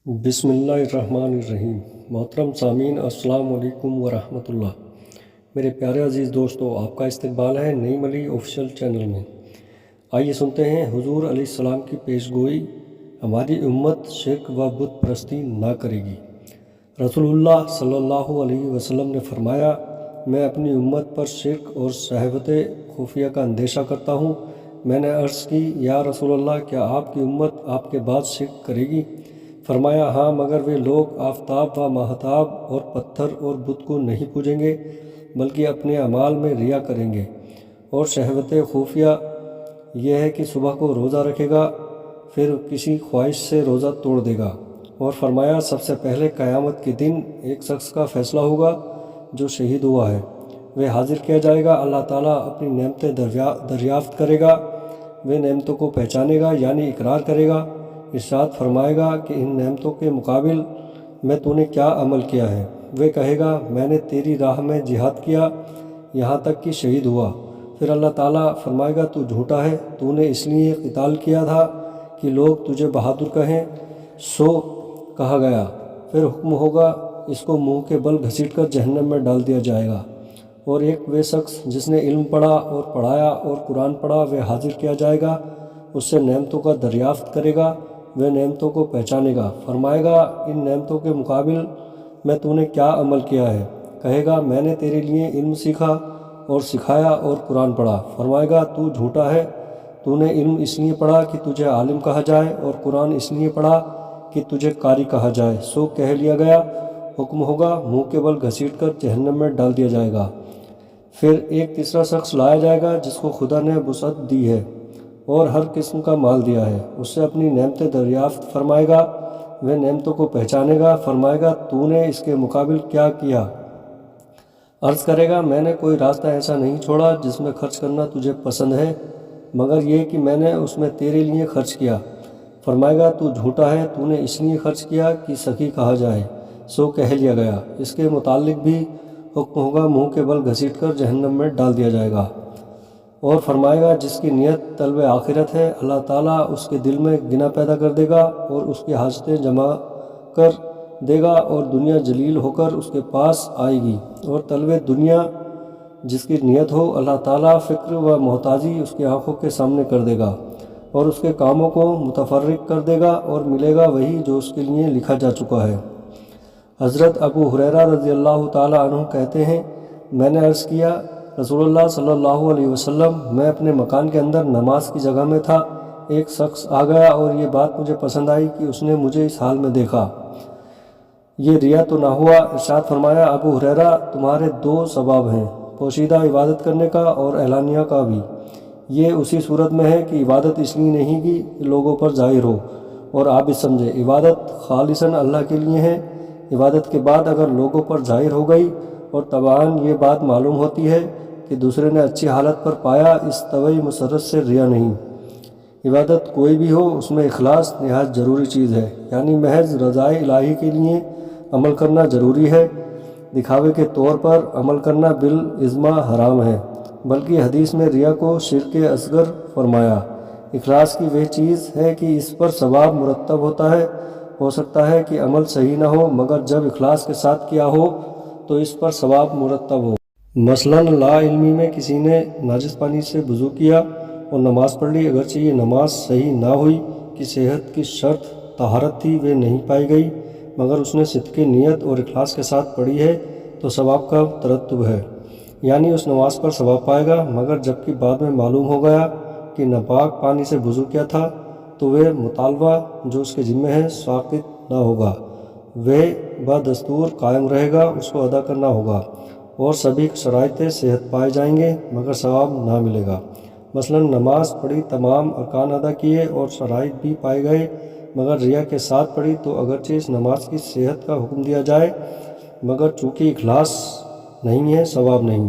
بسم اللہ الرحمن الرحیم۔ محترم سامعین، السلام علیکم ورحمۃ اللہ۔ میرے پیارے عزیز دوستو، آپ کا استقبال ہے نعیم علی آفیشیل چینل میں۔ آئیے سنتے ہیں حضور علیہ السلام کی پیش گوئی، ہماری امت شرک و بت پرستی نہ کرے گی۔ رسول اللہ صلی اللہ علیہ وسلم نے فرمایا، میں اپنی امت پر شرک اور شہوت خفیہ کا اندیشہ کرتا ہوں۔ میں نے عرض کی، یا رسول اللہ، کیا آپ کی امت آپ کے بعد شرک کرے گی؟ فرمایا، ہاں، مگر وہ لوگ آفتاب و ماہتاب اور پتھر اور بت کو نہیں پوجیں گے، بلکہ اپنے اعمال میں ریا کریں گے۔ اور شہوت خفیہ یہ ہے کہ صبح کو روزہ رکھے گا، پھر کسی خواہش سے روزہ توڑ دے گا۔ اور فرمایا، سب سے پہلے قیامت کے دن ایک شخص کا فیصلہ ہوگا جو شہید ہوا ہے۔ وہ حاضر کیا جائے گا، اللہ تعالیٰ اپنی نعمتیں دریافت کرے گا، وہ نعمتوں کو پہچانے گا یعنی اقرار کرے گا، ارشاد فرمائے گا کہ ان نعمتوں کے مقابل میں تو نے کیا عمل کیا ہے؟ وہ کہے گا، میں نے تیری راہ میں جہاد کیا یہاں تک کہ شہید ہوا۔ پھر اللہ تعالیٰ فرمائے گا، تو جھوٹا ہے، تو نے اس لیے قتال کیا تھا کہ لوگ تجھے بہادر کہیں، سو کہا گیا۔ پھر حکم ہوگا، اس کو منہ کے بل گھسیٹ کر جہنم میں ڈال دیا جائے گا۔ اور ایک وہ شخص جس نے علم پڑھا اور پڑھایا اور قرآن پڑھا، وہ حاضر کیا جائے گا، اس سے نعمتوں کا دریافت کرے گا، وہ نعمتوں کو پہچانے گا، فرمائے گا، ان نعمتوں کے مقابل میں تو نے کیا عمل کیا ہے؟ کہے گا، میں نے تیرے لیے علم سیکھا اور سکھایا اور قرآن پڑھا۔ فرمائے گا، تو جھوٹا ہے، تو نے علم اس لیے پڑھا کہ تجھے عالم کہا جائے اور قرآن اس لیے پڑھا کہ تجھے قاری کہا جائے، سو کہہ لیا گیا۔ حکم ہوگا، منہ کے بل گھسیٹ کر جہنم میں ڈال دیا جائے گا۔ پھر ایک تیسرا شخص لایا جائے گا جس کو خدا نے وسعت دی ہے اور ہر قسم کا مال دیا ہے، اس سے اپنی نعمتیں دریافت فرمائے گا، وہ نعمتوں کو پہچانے گا، فرمائے گا، تو نے اس کے مقابل کیا کیا؟ عرض کرے گا، میں نے کوئی راستہ ایسا نہیں چھوڑا جس میں خرچ کرنا تجھے پسند ہے، مگر یہ کہ میں نے اس میں تیرے لیے خرچ کیا۔ فرمائے گا، تو جھوٹا ہے، تو نے اس لیے خرچ کیا کہ سخی کہا جائے، سو کہہ لیا گیا۔ اس کے متعلق بھی حکم ہوگا، منہ کے بل گھسیٹ کر جہنم میں ڈال دیا جائے گا۔ اور فرمائے گا، جس کی نیت طلب آخرت ہے، اللہ تعالیٰ اس کے دل میں گناہ پیدا کر دے گا اور اس کی حاجتیں جمع کر دے گا، اور دنیا جلیل ہو کر اس کے پاس آئے گی۔ اور طلب دنیا جس کی نیت ہو، اللہ تعالیٰ فقر و محتاجی اس کی آنکھوں کے سامنے کر دے گا اور اس کے کاموں کو متفرق کر دے گا، اور ملے گا وہی جو اس کے لیے لکھا جا چکا ہے۔ حضرت ابو ہریرہ رضی اللہ تعالیٰ عنہ کہتے ہیں، میں نے عرض کیا، رسول اللہ صلی اللہ علیہ وسلم، میں اپنے مکان کے اندر نماز کی جگہ میں تھا، ایک شخص آ گیا اور یہ بات مجھے پسند آئی کہ اس نے مجھے اس حال میں دیکھا، یہ ریا تو نہ ہوا؟ ارشاد فرمایا، ابو ہریرہ، تمہارے دو ثواب ہیں، پوشیدہ عبادت کرنے کا اور اعلانیہ کا بھی۔ یہ اسی صورت میں ہے کہ عبادت اس لیے نہیں کہ لوگوں پر ظاہر ہو اور آپ بھی سمجھے، عبادت خالصاً اللہ کے لیے ہے۔ عبادت کے بعد اگر لوگوں پر ظاہر ہو گئی اور تبعاً یہ بات معلوم ہوتی ہے کہ دوسرے نے اچھی حالت پر پایا، اس طوعی مسرت سے ریا نہیں۔ عبادت کوئی بھی ہو، اس میں اخلاص نہایت ضروری چیز ہے، یعنی محض رضائے الہی کے لیے عمل کرنا ضروری ہے، دکھاوے کے طور پر عمل کرنا بالاجماع حرام ہے، بلکہ حدیث میں ریا کو شرک اصغر فرمایا۔ اخلاص کی وہ چیز ہے کہ اس پر ثواب مرتب ہوتا ہے، ہو سکتا ہے کہ عمل صحیح نہ ہو، مگر جب اخلاص کے ساتھ کیا ہو تو اس پر ثواب مرتب ہو۔ مثلاً لا علمی میں کسی نے ناجس پانی سے وضو کیا اور نماز پڑھ لی، اگرچہ یہ نماز صحیح نہ ہوئی کہ صحت کی شرط طہارت تھی، وہ نہیں پائی گئی، مگر اس نے صدق نیت اور اخلاص کے ساتھ پڑھی ہے تو ثواب کا ترتب ہے، یعنی اس نماز پر ثواب پائے گا۔ مگر جبکہ بعد میں معلوم ہو گیا کہ ناپاک پانی سے وضو کیا تھا تو وہ مطالبہ جو اس کے ذمہ ہے ساقط نہ ہوگا، وہ بدستور قائم رہے گا، اس کو ادا کرنا ہوگا، اور سبھی شرائط صحت پائے جائیں گے مگر ثواب نہ ملے گا۔ مثلاً نماز پڑھی، تمام ارکان ادا کیے اور شرائط بھی پائے گئے، مگر ریا کے ساتھ پڑھی تو اگرچہ اس نماز کی صحت کا حکم دیا جائے، مگر چونکہ اخلاص نہیں ہے، ثواب نہیں۔